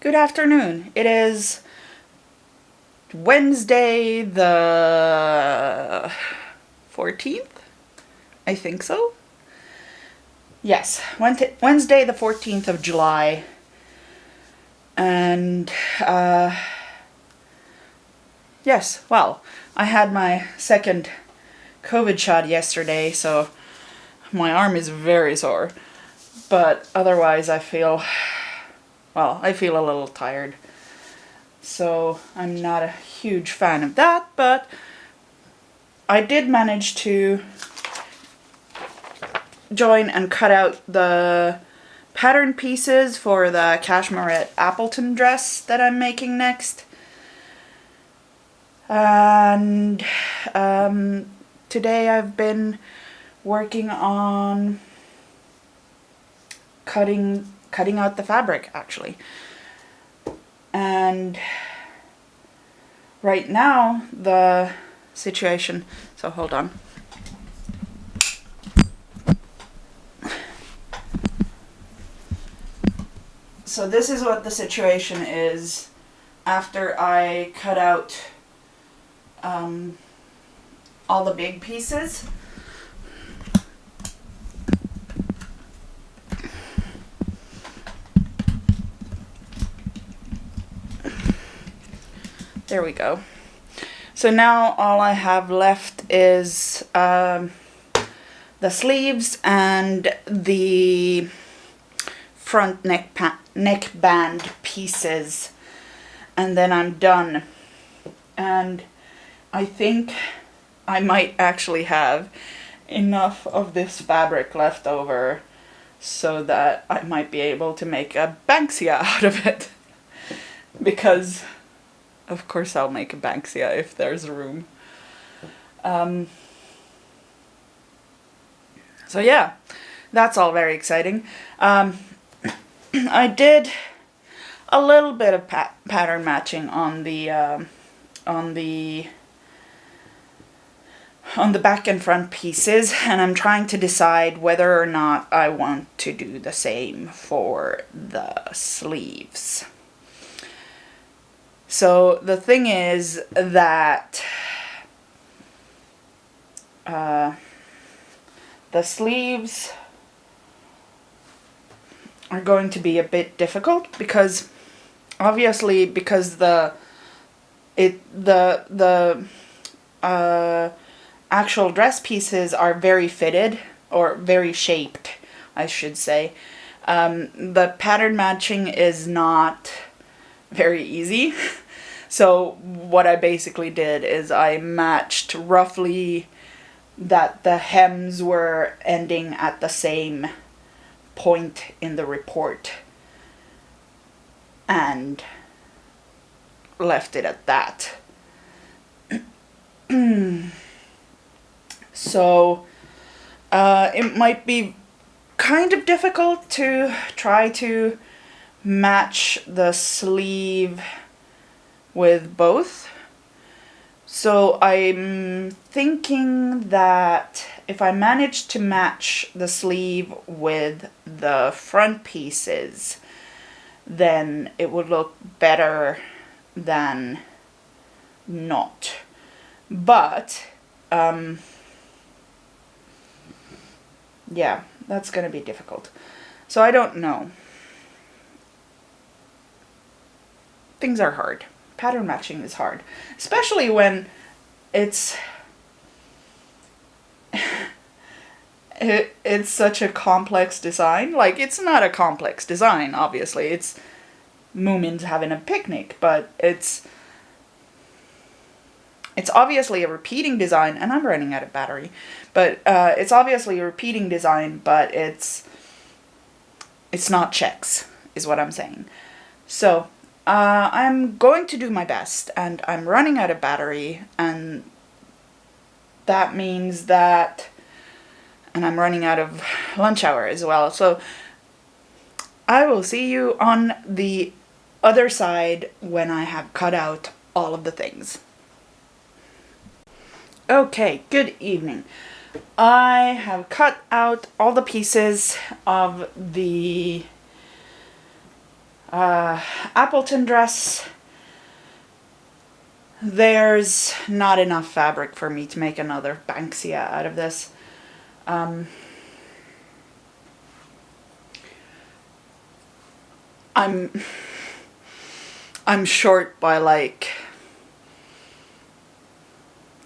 Good afternoon. It is Wednesday the 14th? I think so. Yes, Wednesday the 14th of July. And, yes, well, I had my second COVID shot yesterday, so my arm is very sore. But otherwise I feel a little tired. So I'm not a huge fan of that, but I did manage to join and cut out the pattern pieces for the Cashmerette Appleton dress that I'm making next. And today I've been working on cutting out the fabric, actually. And right now the situation, so hold on. So this is what the situation is after I cut out all the big pieces. There we go. So now all I have left is the sleeves and the front neckband pieces, and then I'm done. And I think I might actually have enough of this fabric left over so that I might be able to make a Banksia out of it. Because of course I'll make a Banksia if there's room. So yeah, that's all very exciting. I did a little bit of pattern matching on the back and front pieces, and I'm trying to decide whether or not I want to do the same for the sleeves. So the thing is that the sleeves are going to be a bit difficult because obviously the actual dress pieces are very fitted, or very shaped, I should say. The pattern matching is not very easy. So what I basically did is I matched roughly that the hems were ending at the same point in the report and left it at that. So it might be kind of difficult to try to match the sleeve with both. So I'm thinking that if I manage to match the sleeve with the front pieces, then it would look better than not. But yeah, that's gonna be difficult. So I don't know. Things are hard. Pattern matching is hard, especially when it's it's such a complex design. Like, it's not a complex design, obviously. It's Moomin's having a picnic, but it's obviously a repeating design, and I'm running out of battery. But it's obviously a repeating design, but it's not checks, is what I'm saying. So I'm going to do my best, and I'm running out of battery, and that means that, and I'm running out of lunch hour as well. So I will see you on the other side when I have cut out all of the things. Okay, good evening. I have cut out all the pieces of the Appleton dress, there's not enough fabric for me to make another Banksia out of this. I'm short by like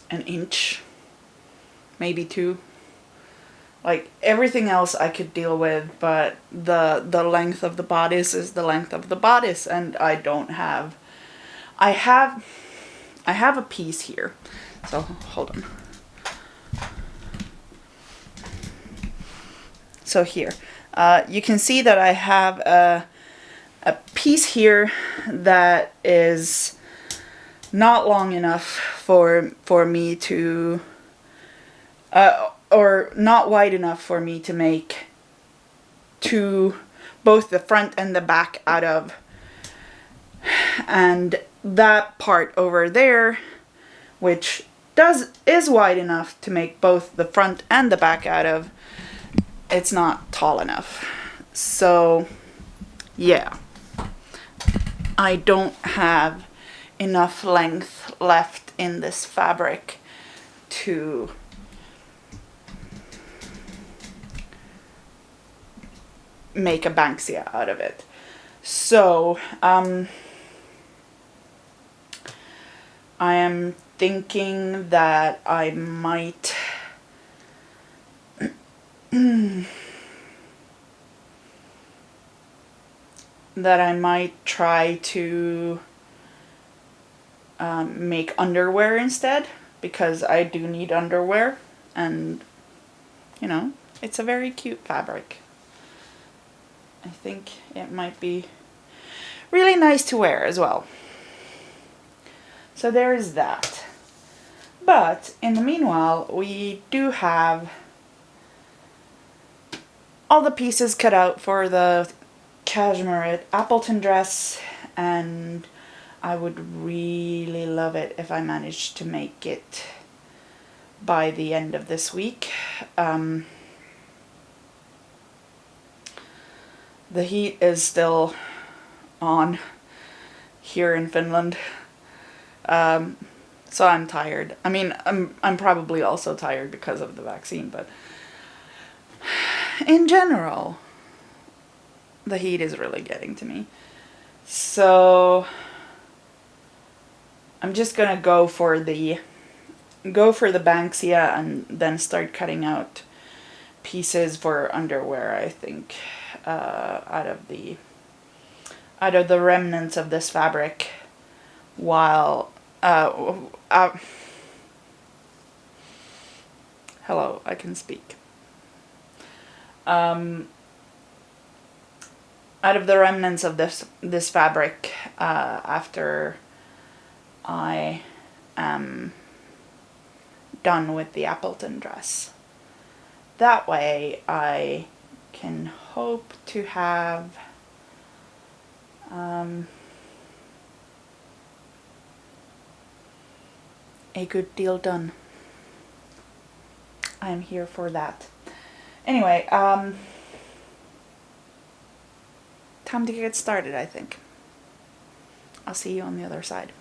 an inch, maybe 2. Like everything else I could deal with, but the length of the bodice is the length of the bodice, and I don't have. I have a piece here, so hold on. So here, you can see that I have a piece here that is not long enough for me to, or not wide enough for me to make both the front and the back out of. And that part over there, which is wide enough to make both the front and the back out of, it's not tall enough. So yeah, I don't have enough length left in this fabric to make a Banksia out of it. So I am thinking that I might try to make underwear instead, because I do need underwear, and you know, it's a very cute fabric. I think it might be really nice to wear as well. So there is that. But in the meanwhile, we do have all the pieces cut out for the Cashmerette Appleton dress, and I would really love it if I managed to make it by the end of this week. The heat is still on here in Finland, so I'm tired. I mean, I'm probably also tired because of the vaccine, but in general, the heat is really getting to me. So I'm just gonna go for the Banksia and then start cutting out pieces for underwear, I think, out of the remnants of this fabric, while hello, I can speak. Out of the remnants of this fabric, after I am done with the Appleton dress. That way I can hope to have a good deal done. I'm here for that. Anyway, time to get started, I think. I'll see you on the other side.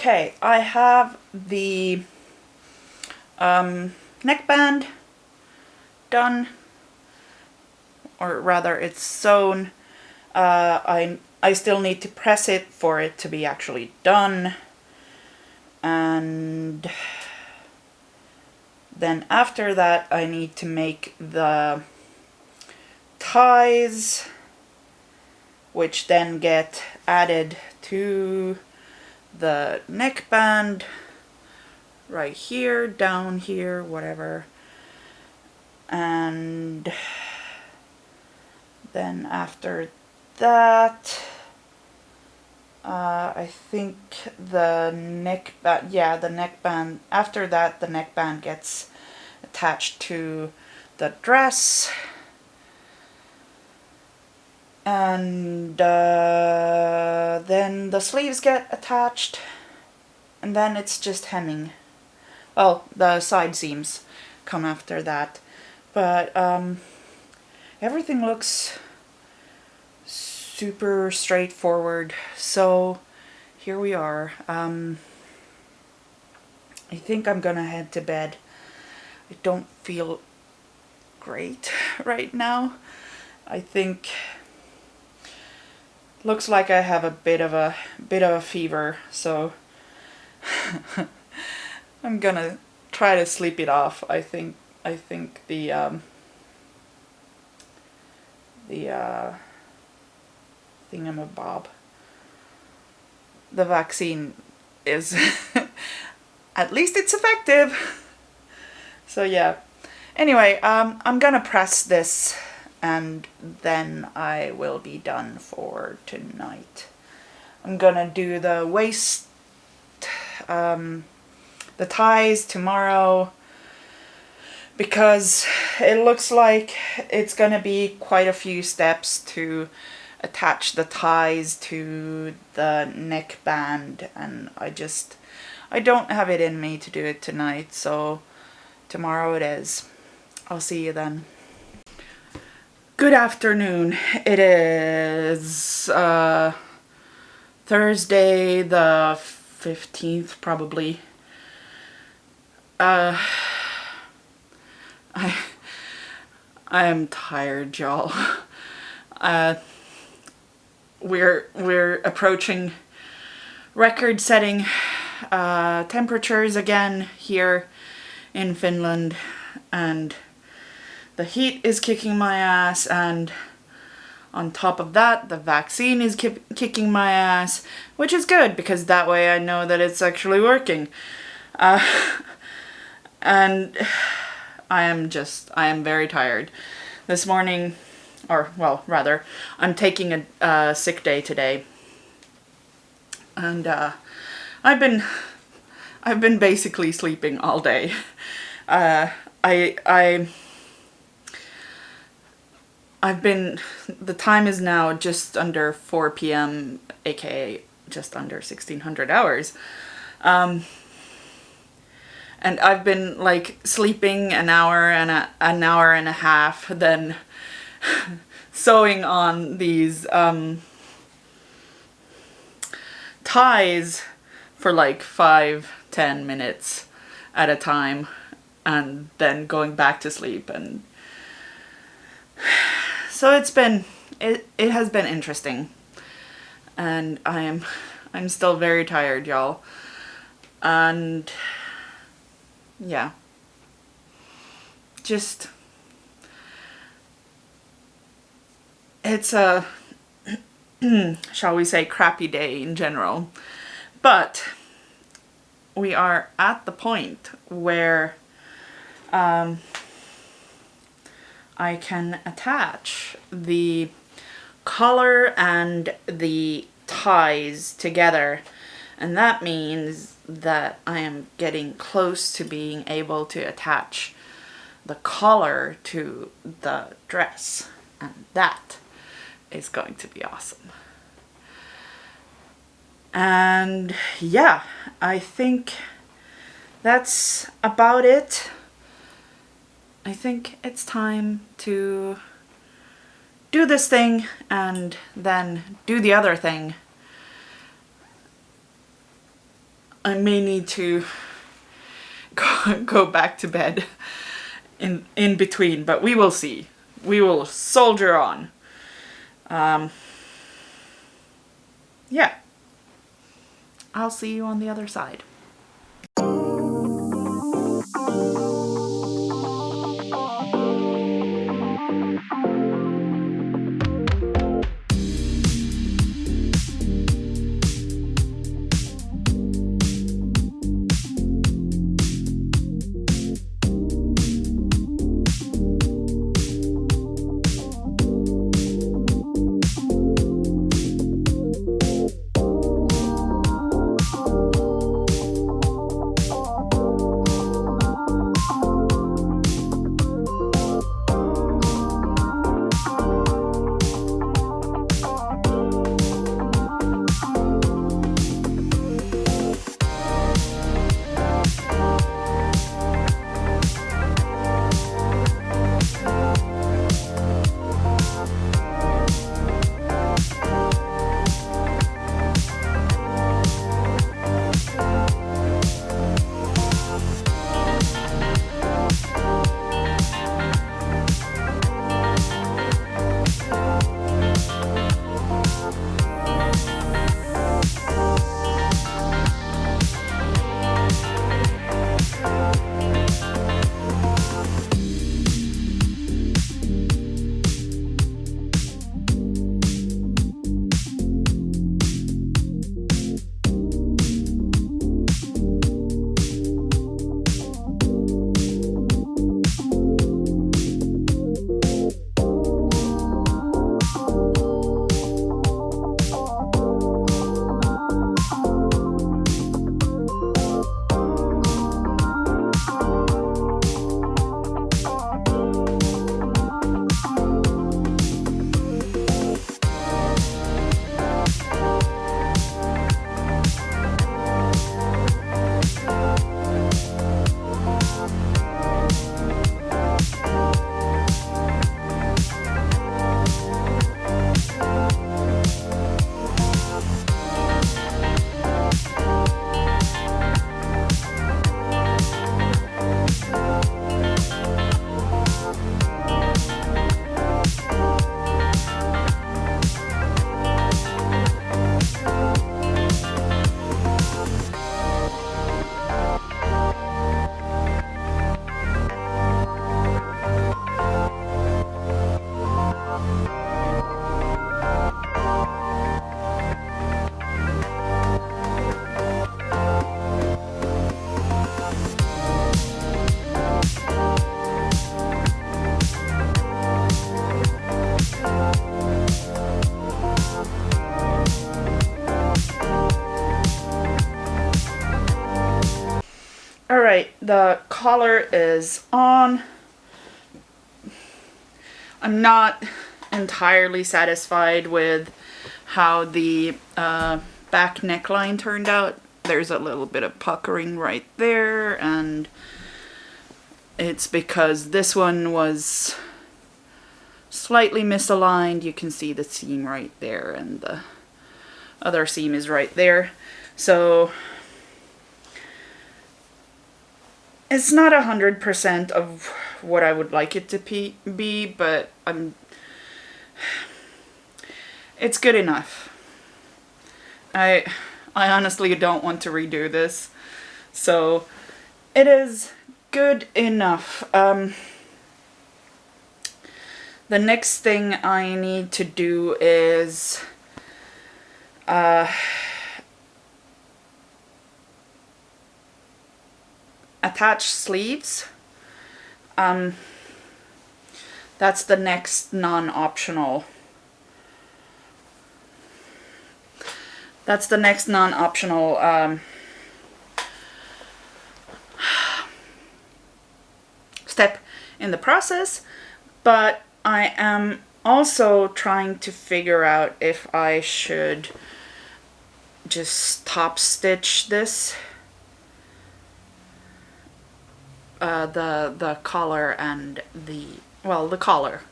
Okay, I have the neckband done, or rather it's sewn. I still need to press it for it to be actually done, and then after that I need to make the ties, which then get added to the neckband right here, down here, whatever. And then after that, I think the neckband, yeah, the neckband, after that the neckband gets attached to the dress. And then the sleeves get attached, and then it's just hemming. Well, the side seams come after that, but everything looks super straightforward. So here we are. I think I'm gonna head to bed. I don't feel great right now. I think looks like I have a bit of a fever, so I'm gonna try to sleep it off. I think the thingamabob, the vaccine is at least it's effective. So yeah. Anyway, I'm gonna press this and then I will be done for tonight. I'm gonna do the waist, the ties tomorrow, because it looks like it's gonna be quite a few steps to attach the ties to the neckband, and I don't have it in me to do it tonight, so tomorrow it is. I'll see you then. Good afternoon. It is Thursday the 15th, probably. I am tired, y'all. We're approaching record-setting temperatures again here in Finland, and the heat is kicking my ass, and on top of that, the vaccine is kicking my ass, which is good because that way I know that it's actually working. And I am very tired. This morning, or well, rather, I'm taking a sick day today, and I've been basically sleeping all day. The time is now just under 4 p.m, aka just under 1600 hours. And I've been like sleeping an hour and a half, then sewing on these ties for like 5-10 minutes at a time, and then going back to sleep. And so it has been interesting, and I'm still very tired, y'all. And yeah, just it's a shall we say crappy day in general, but we are at the point where I can attach the collar and the ties together, and that means that I am getting close to being able to attach the collar to the dress, and that is going to be awesome. And yeah, I think that's about it. I think it's time to do this thing and then do the other thing. I may need to go back to bed in between, but we will see. We will soldier on. Yeah. I'll see you on the other side. Alright, the collar is on. I'm not entirely satisfied with how the back neckline turned out. There's a little bit of puckering right there, and it's because this one was slightly misaligned. You can see the seam right there, and the other seam is right there. So it's not 100% of what I would like it to be, but it's good enough. I honestly don't want to redo this, so it is good enough. The next thing I need to do is attach sleeves. That's the next non-optional. Step in the process, but I am also trying to figure out if I should just top stitch this, the collar and the collar,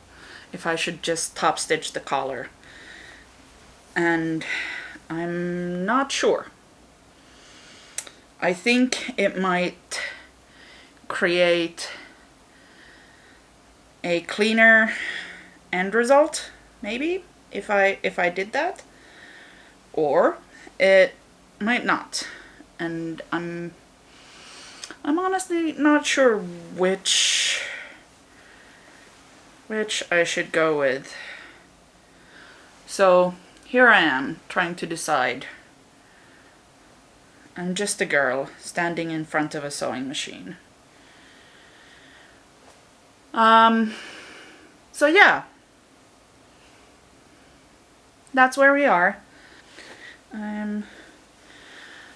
if I should just top stitch the collar, and I'm not sure. I think it might create a cleaner end result, maybe, if I did that, or it might not. And I'm honestly not sure which I should go with. So here I am trying to decide. I'm just a girl standing in front of a sewing machine. So yeah, that's where we are. I'm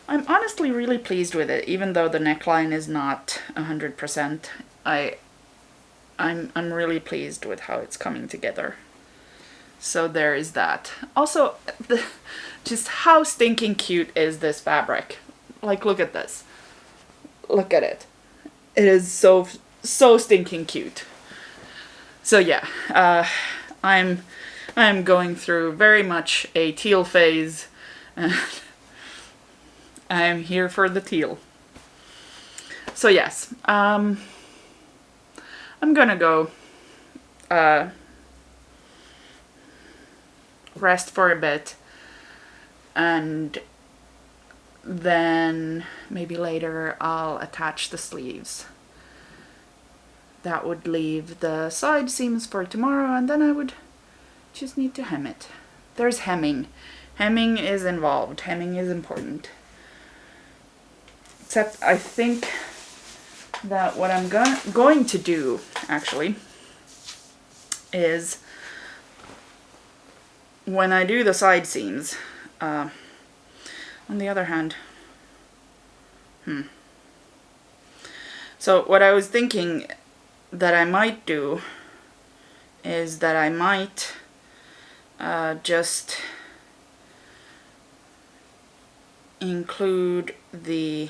honestly really pleased with it, even though the neckline is not 100%. I'm really pleased with how it's coming together. So there is that. Also, just how stinking cute is this fabric? Like, look at this. Look at it. It is so stinking cute. So yeah, I'm going through very much a teal phase. I'm here for the teal. So yes, I'm gonna go rest for a bit, and then maybe later I'll attach the sleeves. That would leave the side seams for tomorrow, and then I would just need to hem it. There's hemming. Hemming is involved. Hemming is important. Except I think that what I'm going to do, actually, is when I do the side seams, on the other hand, so what I was thinking that I might do is that I might just include the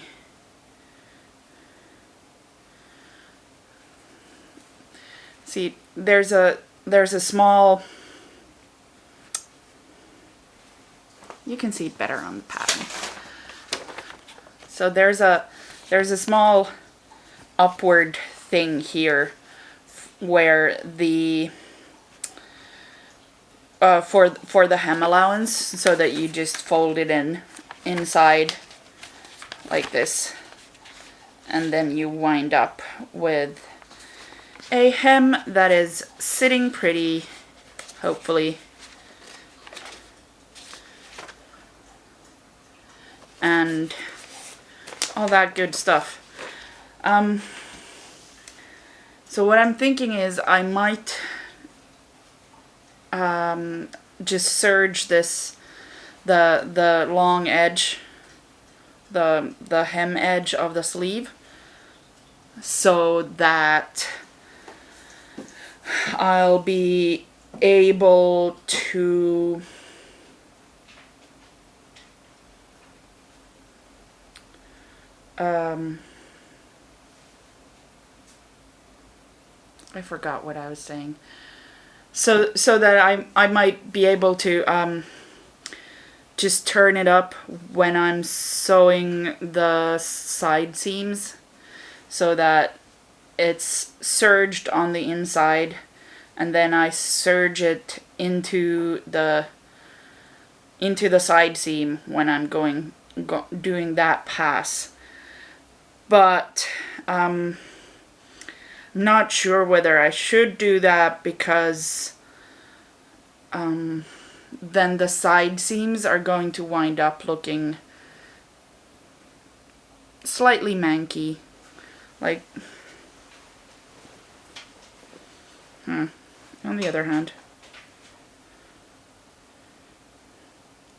see, there's a small, you can see it better on the pattern. So there's a small upward thing here where the for the hem allowance, so that you just fold it inside like this, and then you wind up with a hem that is sitting pretty, hopefully, and all that good stuff. So what I'm thinking is I might just serge this, the long edge, the hem edge of the sleeve, so that I'll be able to I forgot what I was saying. So that I might be able to just turn it up when I'm sewing the side seams, so that it's serged on the inside, and then I serge it into the side seam when I'm doing that pass. But I'm not sure whether I should do that, because then the side seams are going to wind up looking slightly manky. Like, on the other hand,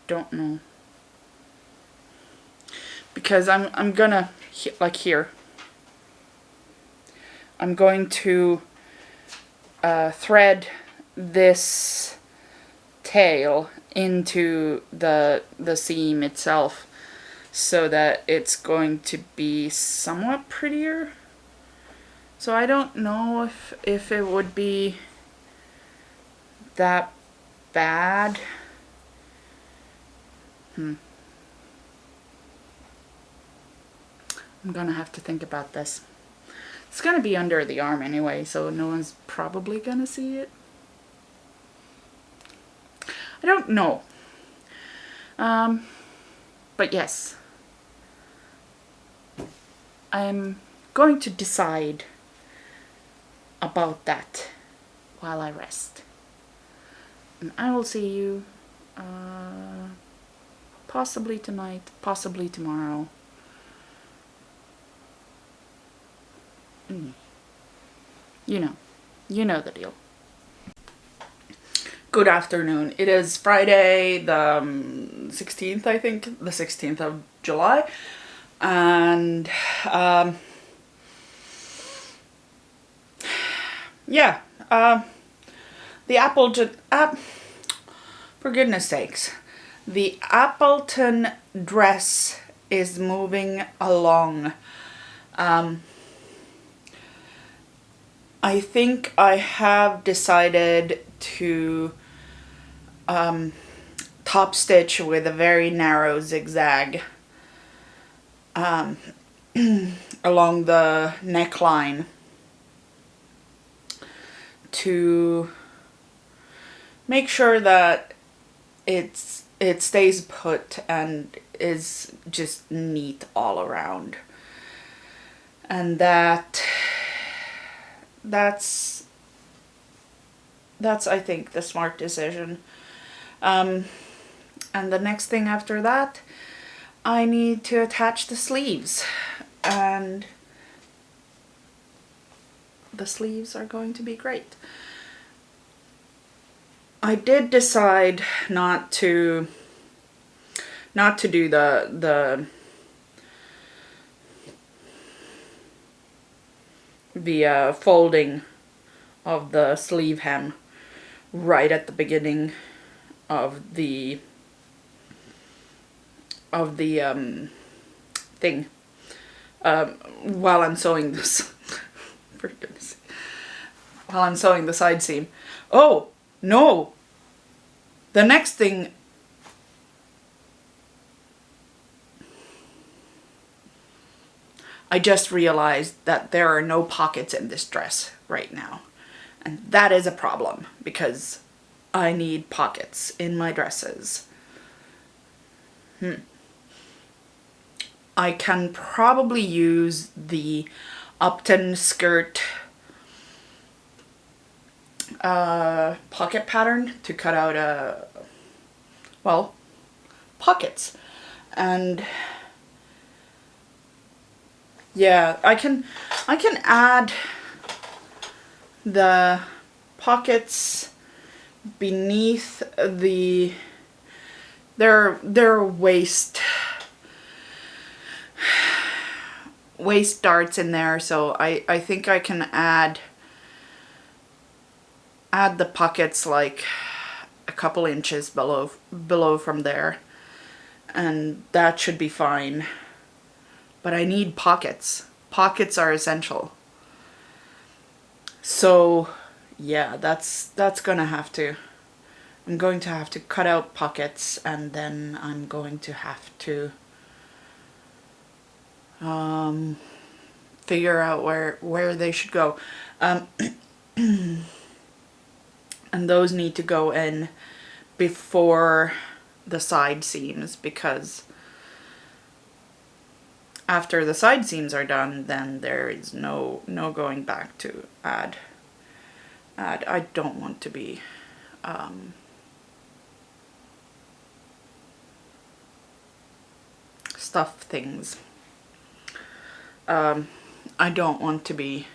don't know. Because I'm gonna, like here, I'm going to thread this tail into the seam itself, so that it's going to be somewhat prettier. So I don't know if it would be that bad. I'm gonna have to think about this. It's gonna be under the arm anyway, so no one's probably gonna see it. I don't know. But yes, I'm going to decide about that while I rest. And I will see you possibly tonight, possibly tomorrow. You know the deal. Good afternoon. It is Friday the 16th, I think, the 16th of July. And yeah, the Appleton, for goodness sakes, the Appleton dress is moving along. I think I have decided to top stitch with a very narrow zigzag along the neckline to make sure that it stays put and is just neat all around. And that's I think the smart decision. And the next thing after that, I need to attach the sleeves, and the sleeves are going to be great. I did decide not to do the folding of the sleeve hem right at the beginning of the thing while I'm sewing this. For goodness sake. While I'm sewing the side seam. Oh no, the next thing, I just realized that there are no pockets in this dress right now. And that is a problem, because I need pockets in my dresses. I can probably use the Upton skirt pocket pattern to cut out pockets. And yeah, I can add the pockets beneath their waist darts in there, so I think I can add the pockets like a couple inches below from there, and that should be fine. But I need pockets. Pockets are essential. So yeah, that's gonna have to, I'm going to have to cut out pockets, and then I'm going to have to figure out where they should go. And those need to go in before the side seams, because after the side seams are done, then there is no going back to add. I don't want to be stuff things. I don't want to be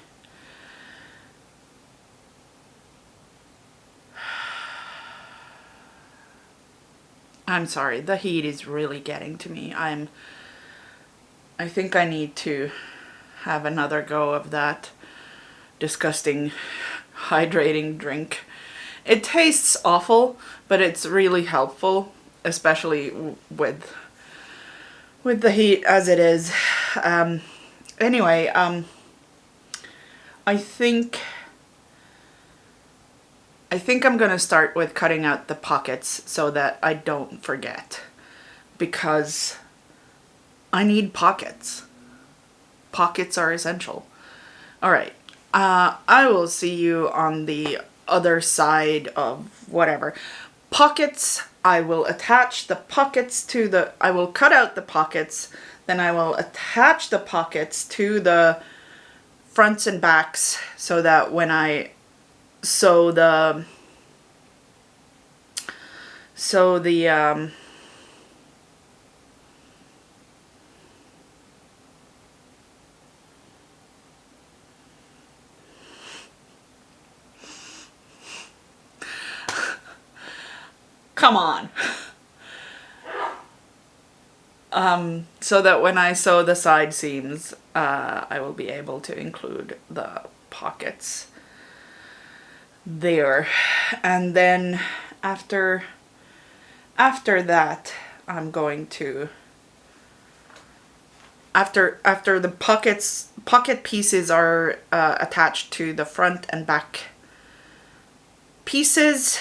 I'm sorry, the heat is really getting to me. I think I need to have another go of that disgusting hydrating drink. It tastes awful, but it's really helpful, especially with the heat as it is. Anyway, I think I'm gonna start with cutting out the pockets so that I don't forget, because I need pockets. pockets are essential. All right. I will see you on the other side of whatever. Pockets, I will attach the pockets to the, I will cut out the pockets, then I will attach the pockets to the fronts and backs so that when I sew the, come on. So that when I sew the side seams, I will be able to include the pockets there. And then after that, I'm going to, after the pocket pieces are attached to the front and back pieces.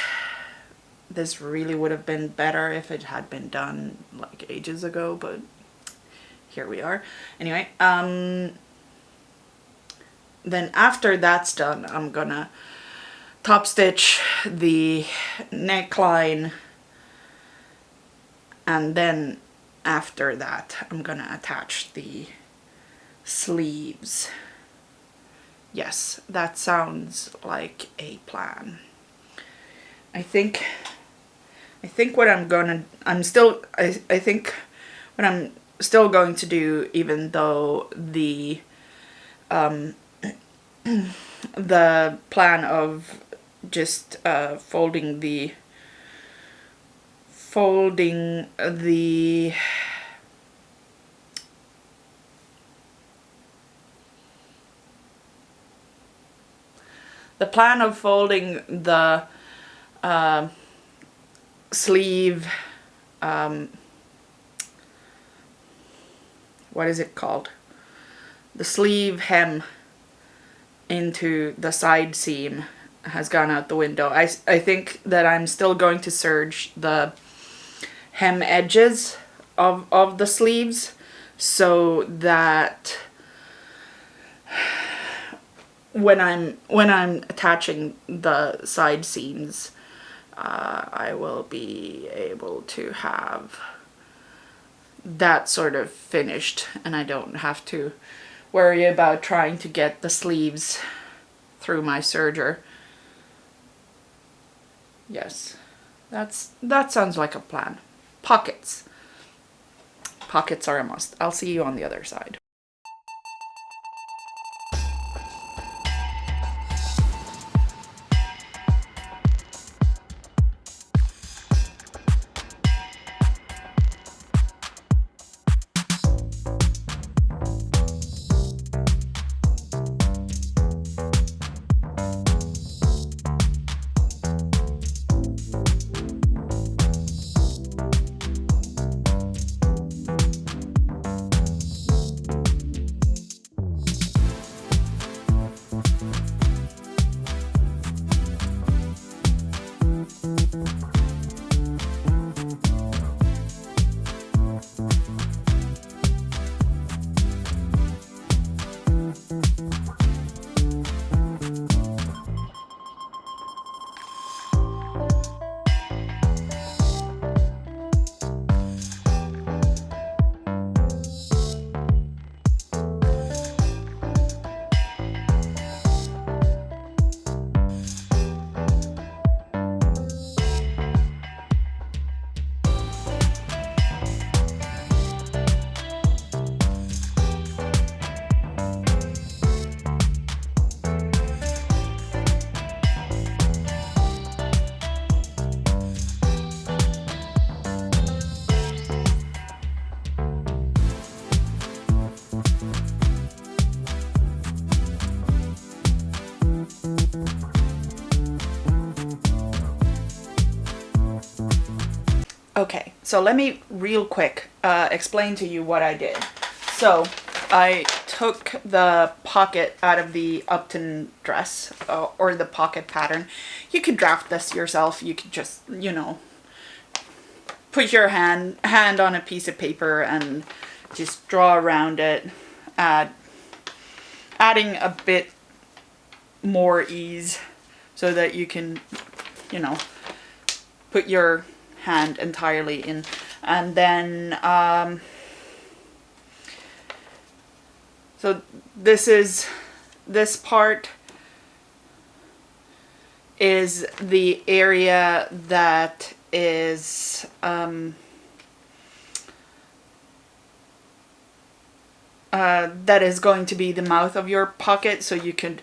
This really would have been better if it had been done like ages ago, but here we are. Anyway, then after that's done, I'm gonna top stitch the neckline, and then after that I'm gonna attach the sleeves. Yes, that sounds like a plan. I think what I'm going to do, even though the the plan of just folding the plan of folding the sleeve, what is it called? The sleeve hem into the side seam has gone out the window. I think that I'm still going to serge the hem edges of the sleeves so that when I'm attaching the side seams, I will be able to have that sort of finished, and I don't have to worry about trying to get the sleeves through my serger. Yes, that sounds like a plan. Pockets are a must. I'll see you on the other side. Okay, so let me real quick explain to you what I did. So I took the pocket out of the Upton dress, or the pocket pattern. You could draft this yourself. You could just, you know, put your hand on a piece of paper and just draw around it. adding a bit more ease so that you can, you know, put your hand entirely in. And then so this part is the area that is that is going to be the mouth of your pocket. So you could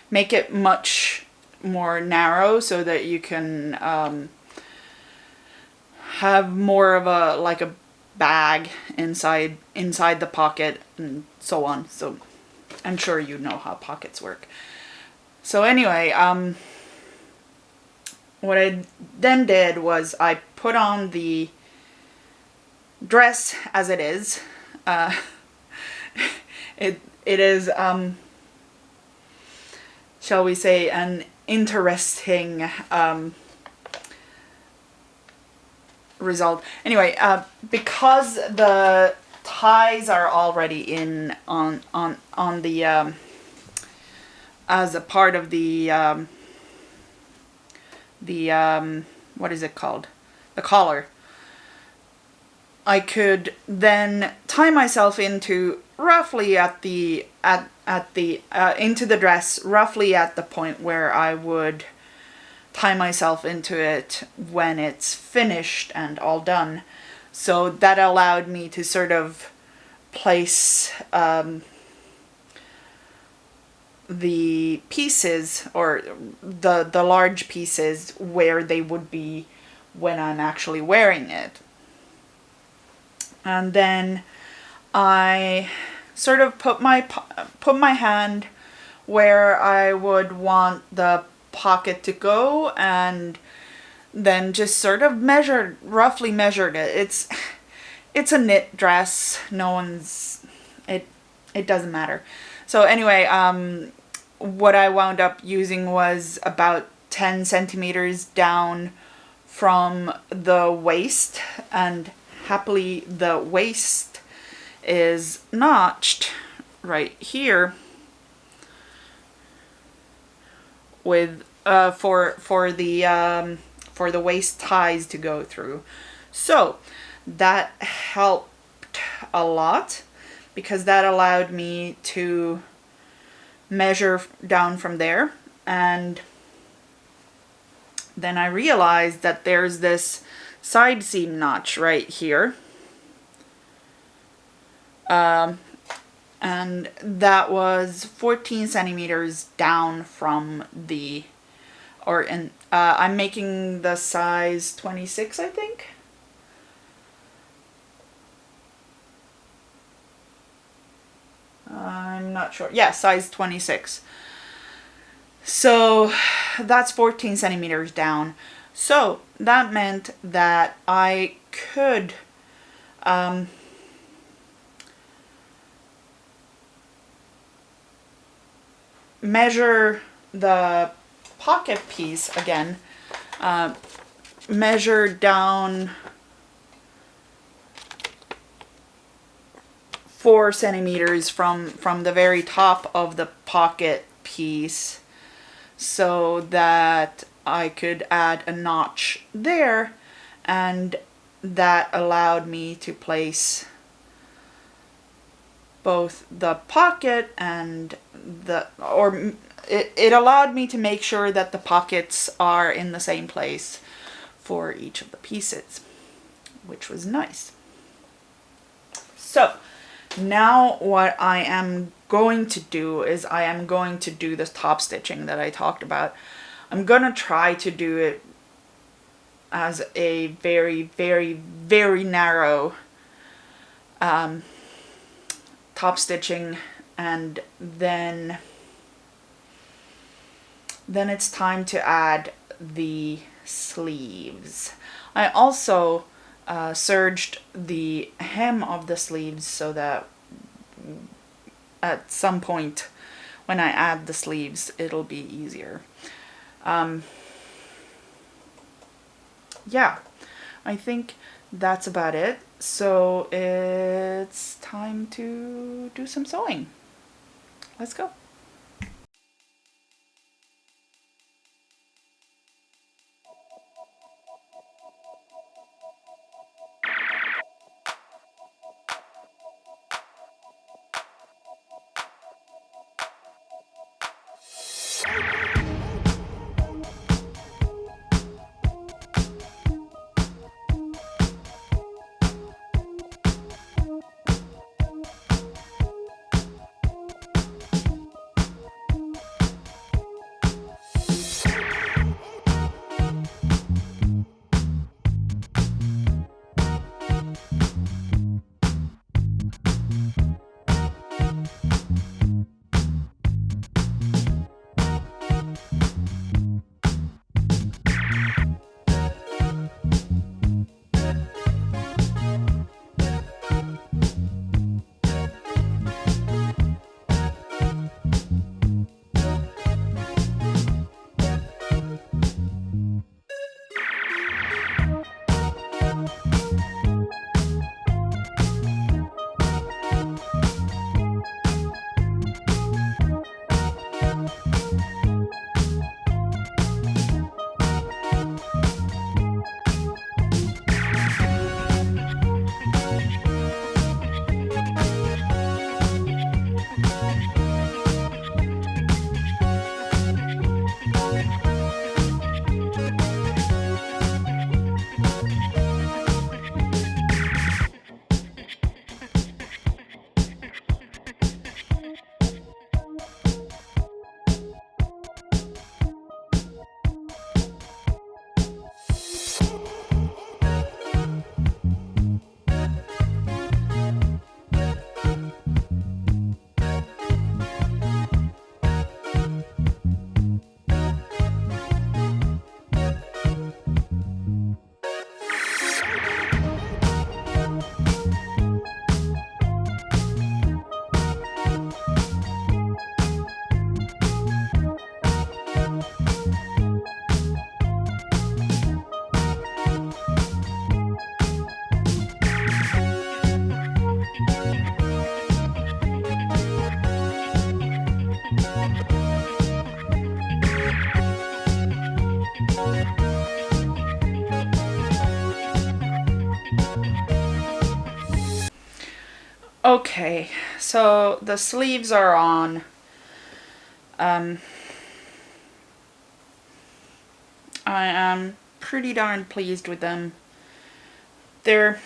make it much more narrow so that you can have more of a like a bag inside the pocket and so on. So I'm sure you know how pockets work. So anyway, what I then did was I put on the dress as it is. It is shall we say an interesting result. Anyway, because the ties are already in on the as a part of the what is it called? The collar. I could then tie myself into roughly at the into the dress, roughly at the point where I would tie myself into it when it's finished and all done. So that allowed me to sort of place the pieces, or the large pieces, where they would be when I'm actually wearing it. And then I sort of put my hand where I would want the pocket to go, and then just sort of roughly measured it. It's a knit dress. It doesn't matter. So anyway, what I wound up using was about 10 centimeters down from the waist, and happily the waist is notched right here with for the waist ties to go through. So that helped a lot, because that allowed me to measure down from there. And then I realized that there's this side seam notch right here, and that was 14 centimeters down from the, I'm making the size 26, I think. I'm not sure. Yeah, size 26. So that's 14 centimeters down. So that meant that I could measure the pocket piece again, measure down 4 centimeters from the very top of the pocket piece, so that I could add a notch there, and that allowed me to place both the pocket and it allowed me to make sure that the pockets are in the same place for each of the pieces, which was nice. So now what I am going to do is I am going to do this top stitching that I talked about. I'm going to try to do it as a very, very, very narrow top stitching, and then it's time to add the sleeves. I also serged the hem of the sleeves so that at some point when I add the sleeves it'll be easier. Yeah, I think that's about it. So it's time to do some sewing. Let's go. Okay, so the sleeves are on. Um, I am pretty darn pleased with them. They're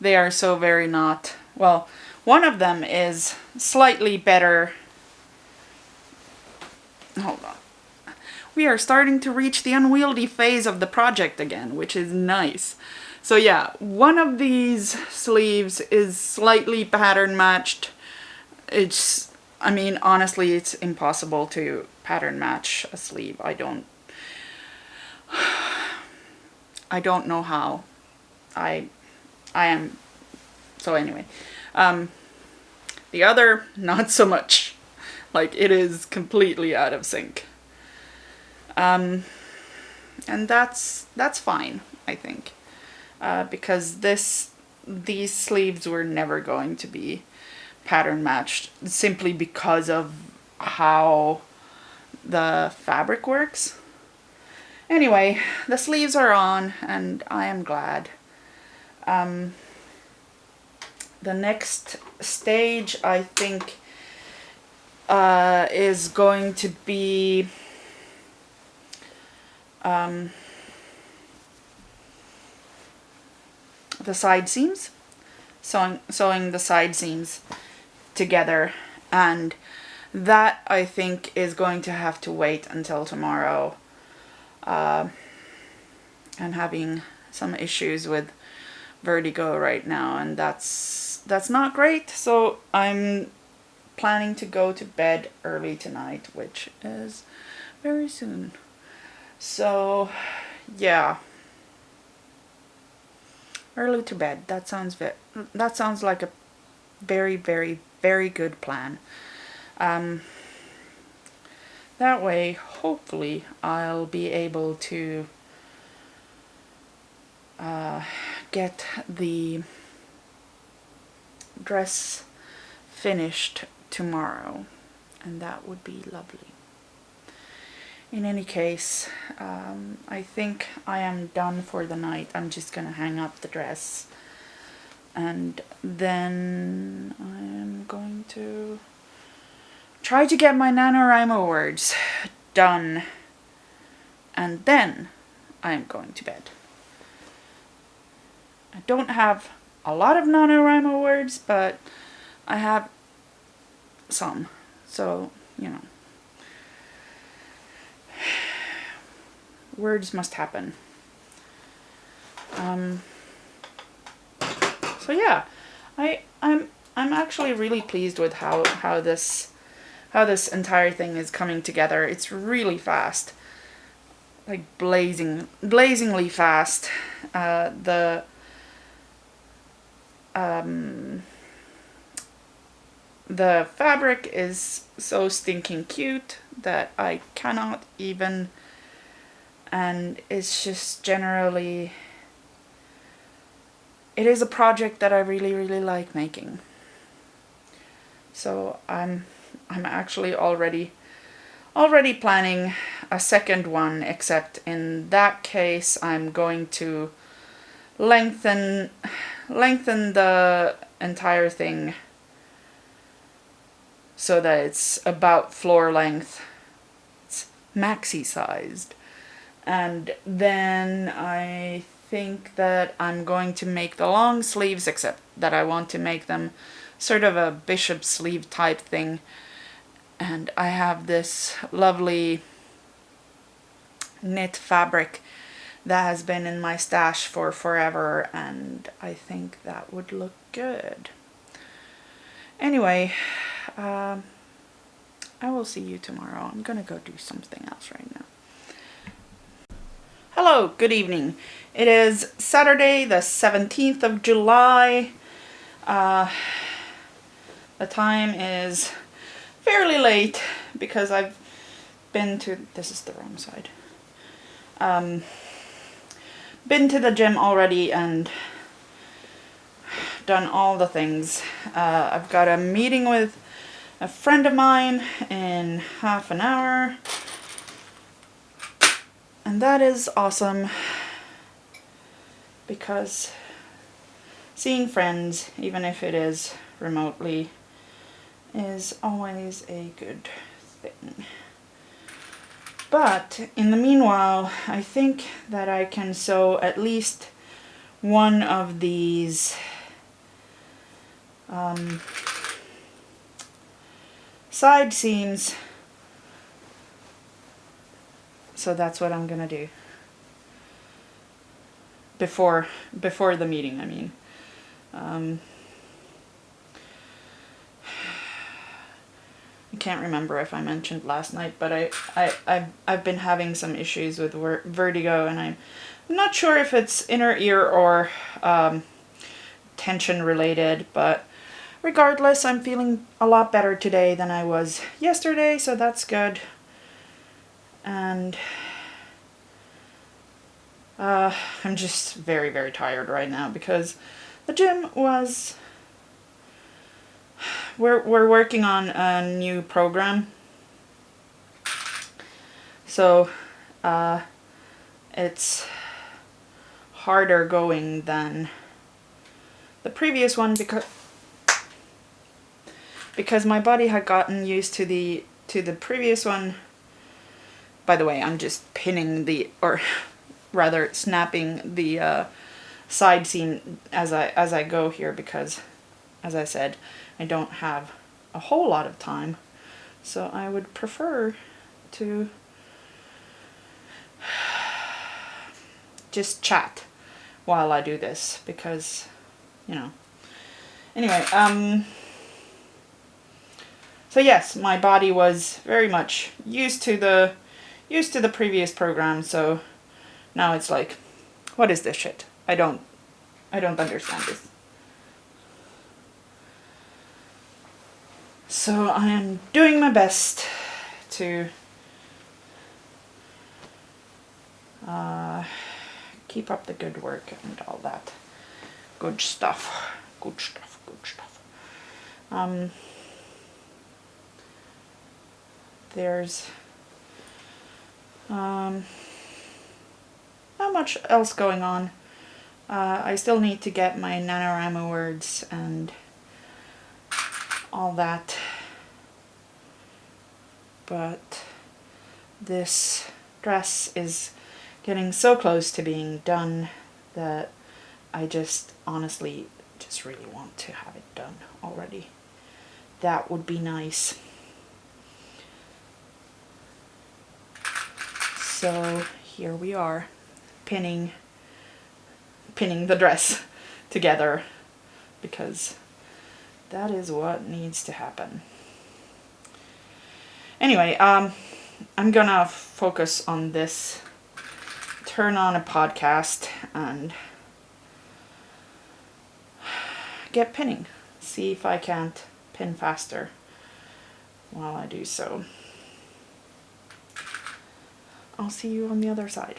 they are so very not. Well, one of them is slightly better. Hold on. We are starting to reach the unwieldy phase of the project again, which is nice. So yeah, one of these sleeves is slightly pattern matched. I mean, honestly, it's impossible to pattern match a sleeve. I don't know how. I am, so anyway. The other, not so much. Like, it is completely out of sync. And that's fine, I think. Because these sleeves were never going to be pattern matched simply because of how the fabric works. Anyway, the sleeves are on and I am glad. The next stage, I think, is going to be the side seams, sewing the side seams together, and that I think is going to have to wait until tomorrow. I'm having some issues with vertigo right now, and that's not great, so I'm planning to go to bed early tonight, which is very soon. So yeah, early to bed, that sounds like a very, very, very good plan. That way, hopefully, I'll be able to get the dress finished tomorrow, and that would be lovely. In any case, I think I am done for the night. I'm just gonna hang up the dress, and then I am going to try to get my NaNoWriMo words done, and then I am going to bed. I don't have a lot of NaNoWriMo words, but I have some, so, you know. Words must happen. So yeah, I'm actually really pleased with how this entire thing is coming together. It's really fast, like blazingly fast. The fabric is so stinking cute that I cannot even, and it's just generally, it is a project that I really, really like making. So I'm actually already planning a second one, except in that case I'm going to lengthen the entire thing so that it's about floor length. It's maxi sized. And then I think that I'm going to make the long sleeves, except that I want to make them sort of a bishop sleeve type thing. And I have this lovely knit fabric that has been in my stash for forever, and I think that would look good. Anyway, I will see you tomorrow. I'm gonna go do something else right now. Hello, good evening. It is Saturday, the 17th of July. The time is fairly late because I've been to, this is the wrong side, been to the gym already and done all the things. I've got a meeting with a friend of mine in half an hour, and that is awesome because seeing friends, even if it is remotely, is always a good thing. But in the meanwhile, I think that I can sew at least one of these side seams. So that's what I'm gonna do before the meeting, I mean. I can't remember if I mentioned last night, but I've been having some issues with vertigo, and I'm not sure if it's inner ear or tension related, but regardless, I'm feeling a lot better today than I was yesterday, so that's good. And I'm just very, very tired right now because the gym was... We're working on a new program, so it's harder going than the previous one because my body had gotten used to the previous one. By the way, I'm just pinning or rather snapping the side seam as I go here because, as I said, I don't have a whole lot of time, so I would prefer to just chat while I do this because, you know. Anyway, so yes, my body was very much used to the previous program, so now it's like, what is this shit? I don't understand this. So I am doing my best to keep up the good work and all that good stuff. There's not much else going on. I still need to get my NaNoWriMo words and all that, but this dress is getting so close to being done that I just honestly just really want to have it done already. That would be nice. So here we are, pinning the dress together, because that is what needs to happen. Anyway, I'm gonna focus on this, turn on a podcast and get pinning. See if I can't pin faster while I do so. I'll see you on the other side.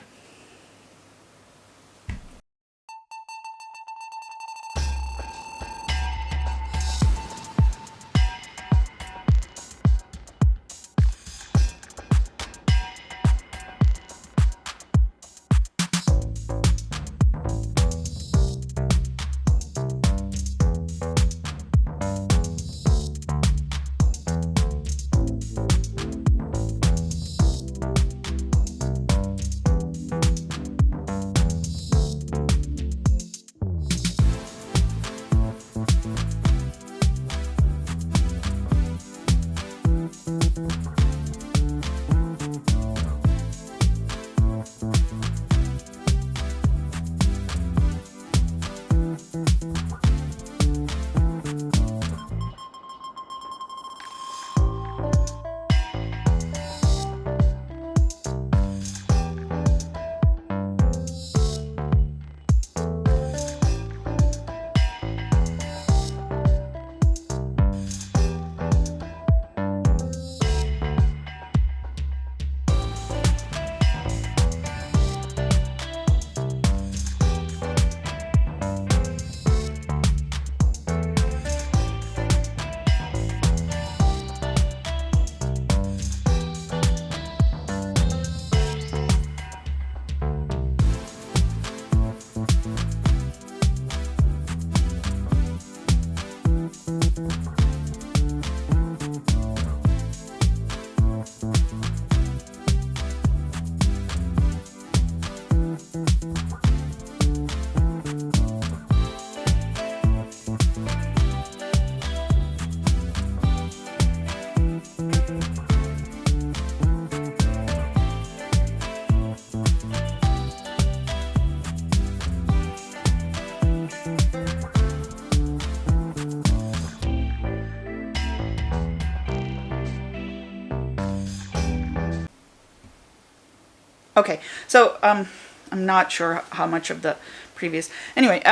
Okay, so I'm not sure how much of the previous. Anyway,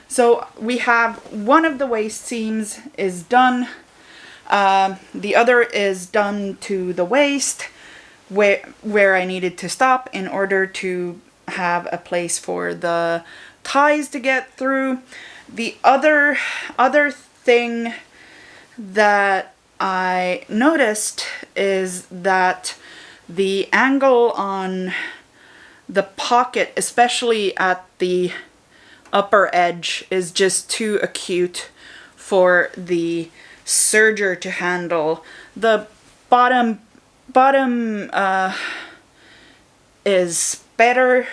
so we have one of the waist seams is done. The other is done to the waist, where I needed to stop in order to have a place for the ties to get through. The other thing that I noticed is that the angle on the pocket, especially at the upper edge, is just too acute for the serger to handle. The bottom is better,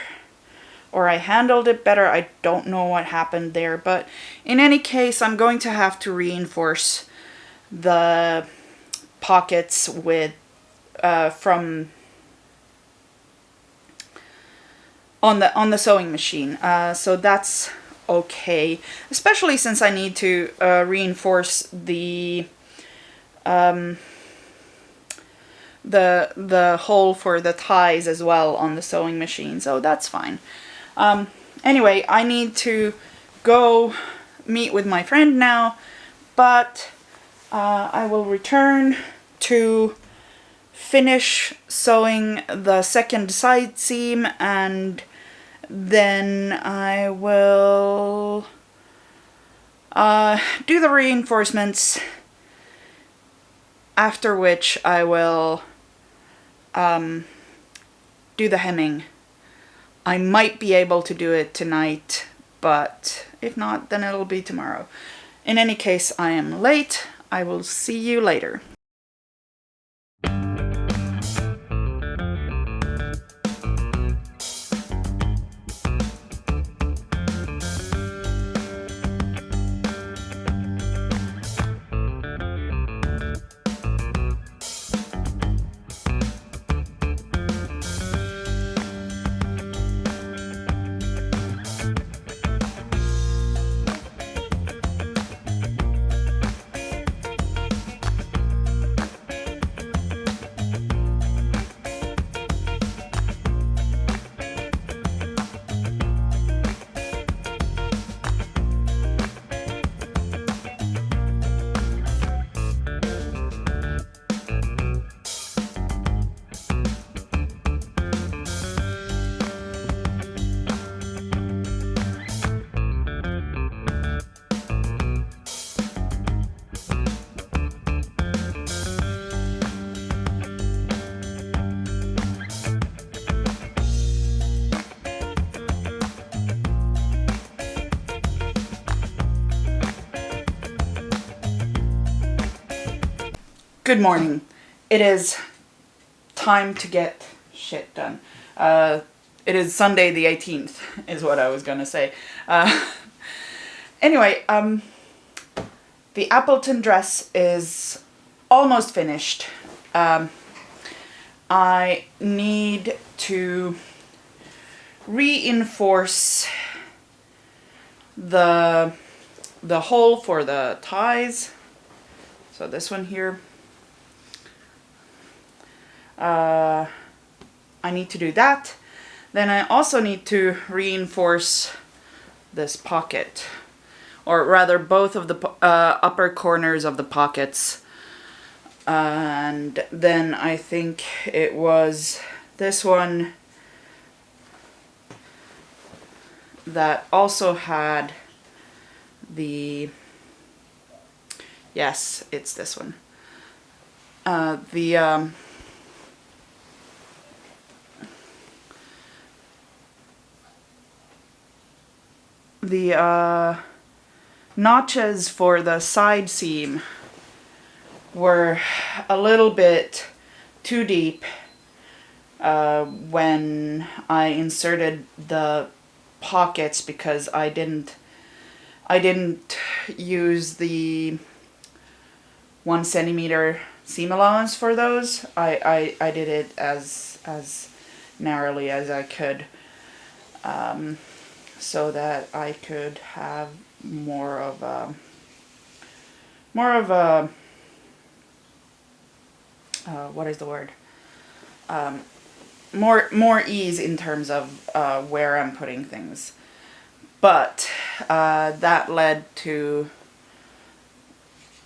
or I handled it better. I don't know what happened there, but in any case, I'm going to have to reinforce the pockets with from on the sewing machine, so that's okay, especially since I need to reinforce the hole for the ties as well on the sewing machine, so that's fine. Anyway, I need to go meet with my friend now, but I will return to finish sewing the second side seam and Then I will do the reinforcements, after which I will do the hemming. I might be able to do it tonight, but if not, then it'll be tomorrow. In any case, I am late. I will see you later. Good morning. It is time to get shit done. It is Sunday the 18th, is what I was gonna say. Anyway, the Appleton dress is almost finished. I need to reinforce the hole for the ties. So this one here. I need to do that. Then I also need to reinforce this pocket, or rather both of the upper corners of the pockets. And then I think it was this one that also had the, yes, it's this one. The notches for the side seam were a little bit too deep when I inserted the pockets, because I didn't use the 1 centimeter seam allowance for those. I did it as narrowly as I could, so that I could have more of a what is the word? More ease in terms of where I'm putting things. But that led to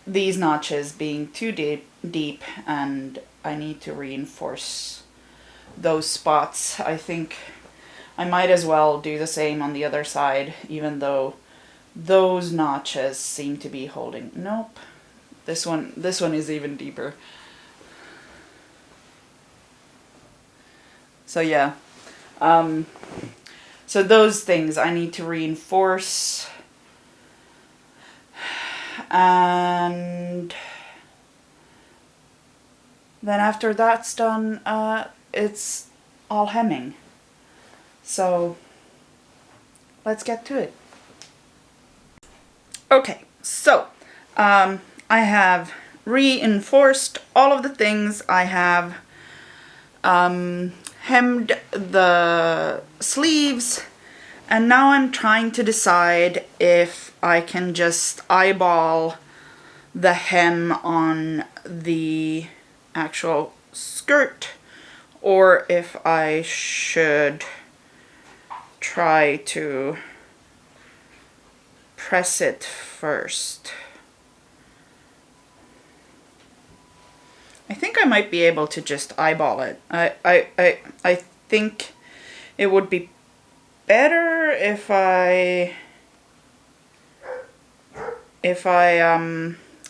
these notches being too deep, and I need to reinforce those spots. I think I might as well do the same on the other side, even though those notches seem to be holding. Nope. This one is even deeper. So yeah. So those things I need to reinforce. And then after that's done, it's all hemming. So let's get to it. Okay, so I have reinforced all of the things. I have hemmed the sleeves, and now I'm trying to decide if I can just eyeball the hem on the actual skirt, or if I should try to press it first. I think I might be able to just eyeball it. I think it would be better if I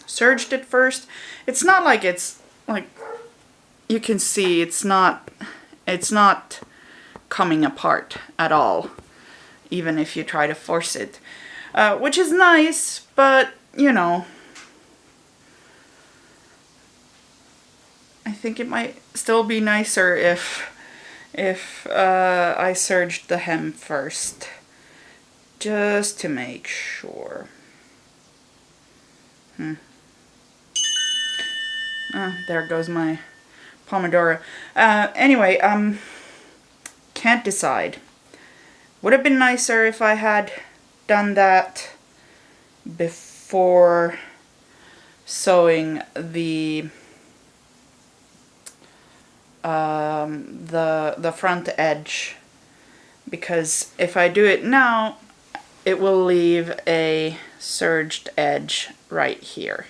serged it first. It's not like it's like, you can see it's not coming apart at all, even if you try to force it, which is nice, but you know, I think it might still be nicer if I serged the hem first, just to make sure. There goes my Pomodoro. Anyway, can't decide. Would have been nicer if I had done that before sewing the front edge, because if I do it now, it will leave a serged edge right here.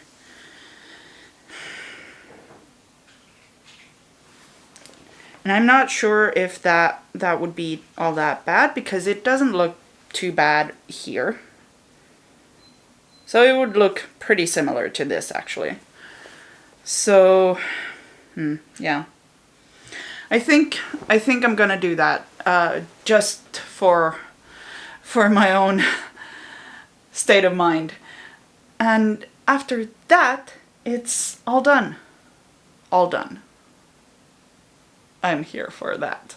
And I'm not sure if that would be all that bad, because it doesn't look too bad here. So it would look pretty similar to this, actually. So, yeah. I think I'm gonna do that, just for my own state of mind. And after that, it's all done. All done. I'm here for that.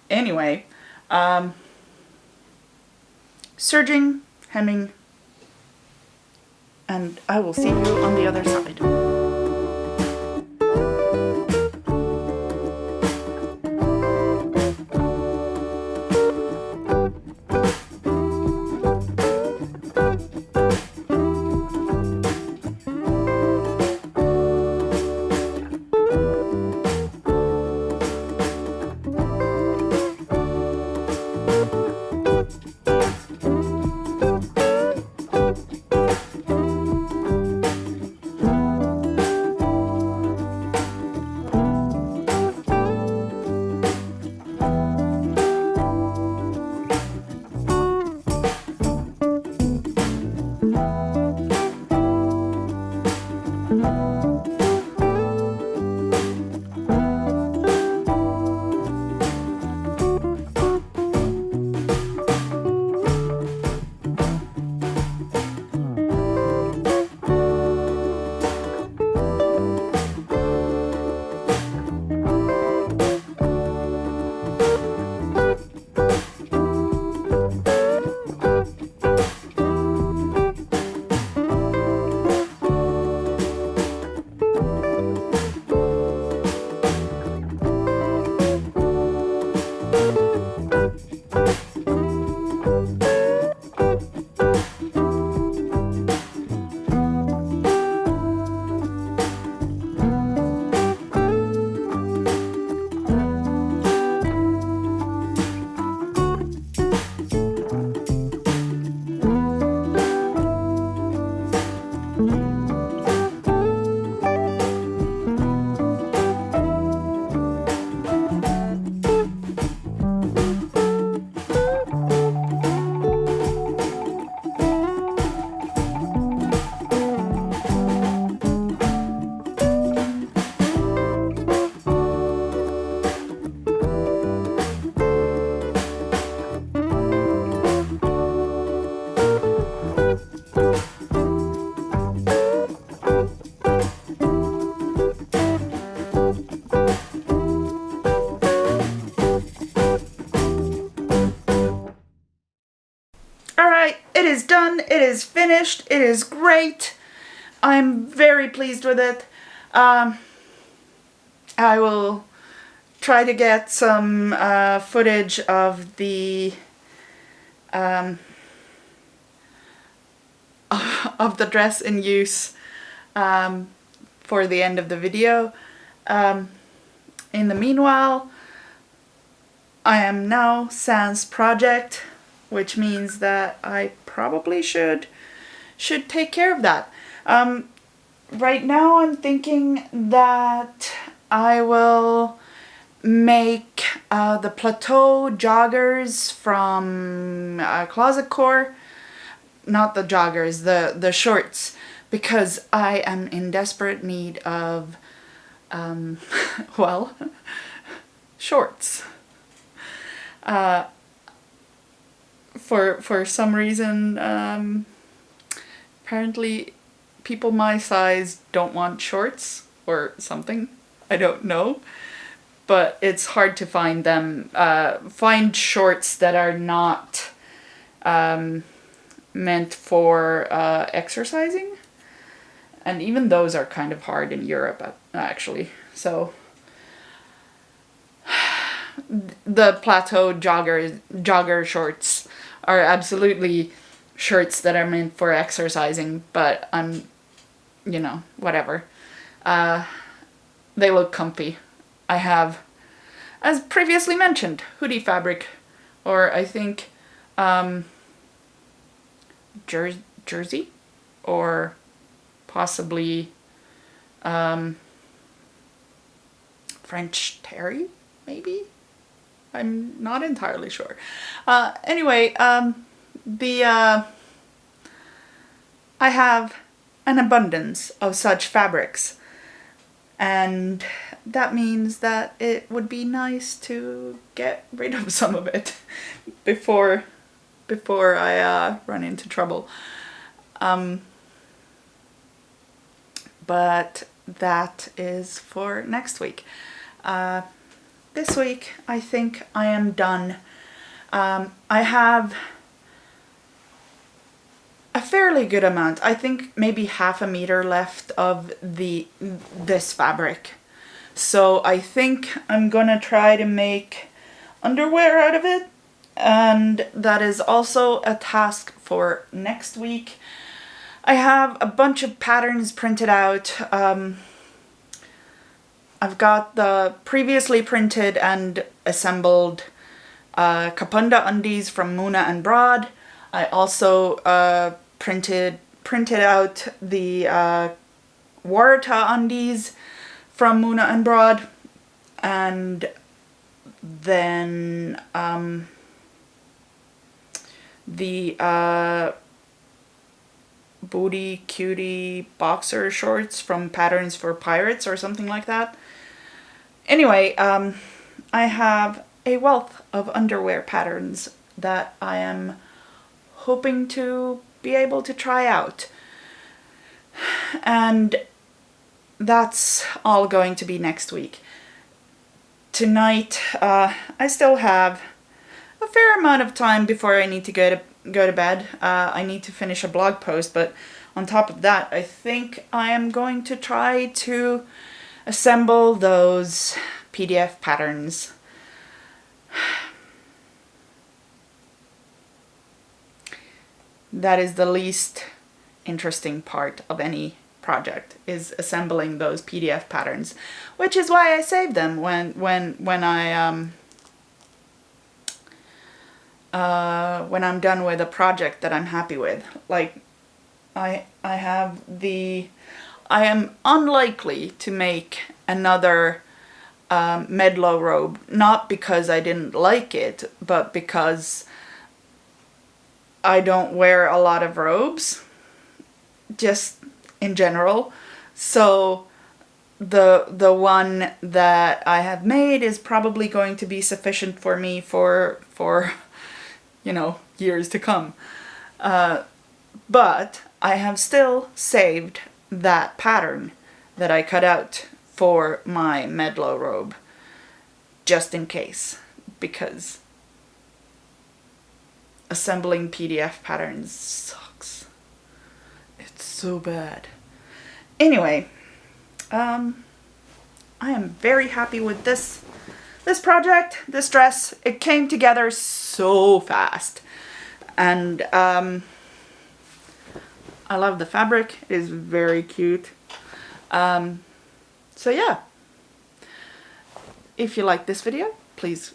Anyway, serging, hemming, and I will see you on the other side. It is done. It is finished. It is great. I'm very pleased with it. I will try to get some footage of the dress in use for the end of the video. In the meanwhile, I am now sans project, which means that I probably should take care of that. Right now I'm thinking that I will make the plateau joggers from Closet Core. Not the joggers, the shorts, because I am in desperate need of, well, shorts. For some reason, apparently people my size don't want shorts or something. I don't know. But it's hard to find them, find shorts that are not meant for exercising. And even those are kind of hard in Europe, actually. So the plateau jogger shorts are absolutely shirts that are meant for exercising, but you know, whatever. They look comfy. I have, as previously mentioned, hoodie fabric, or I think jersey, or possibly French terry, maybe? I'm not entirely sure. Anyway, I have an abundance of such fabrics, and that means that it would be nice to get rid of some of it before I run into trouble. But that is for next week. This week I think I am done. I have a fairly good amount. I think maybe half a meter left of this fabric. So I think I'm gonna try to make underwear out of it, and that is also a task for next week. I have a bunch of patterns printed out. I've got the previously printed and assembled Kapunda undies from Muna and Broad. I also printed out the Warata undies from Muna and Broad, and then the Booty Cutie boxer shorts from Patterns for Pirates or something like that. Anyway, I have a wealth of underwear patterns that I am hoping to be able to try out. And that's all going to be next week. Tonight, I still have a fair amount of time before I need to go to bed. I need to finish a blog post, but on top of that, I think I am going to try to assemble those PDF patterns. That is the least interesting part of any project, is assembling those PDF patterns, which is why I save them when I'm done with a project that I'm happy with. Like, I am unlikely to make another Medlow robe, not because I didn't like it, but because I don't wear a lot of robes, just in general. So the one that I have made is probably going to be sufficient for me for you know, years to come. But I have still saved that pattern that I cut out for my Medlow robe, just in case, because assembling PDF patterns sucks. It's so bad. Anyway, I am very happy with this project, this dress. It came together so fast, and I love the fabric. It is very cute. So yeah, if you like this video, please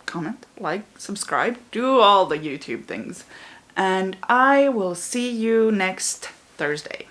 comment, like, subscribe, do all the YouTube things, and I will see you next Thursday.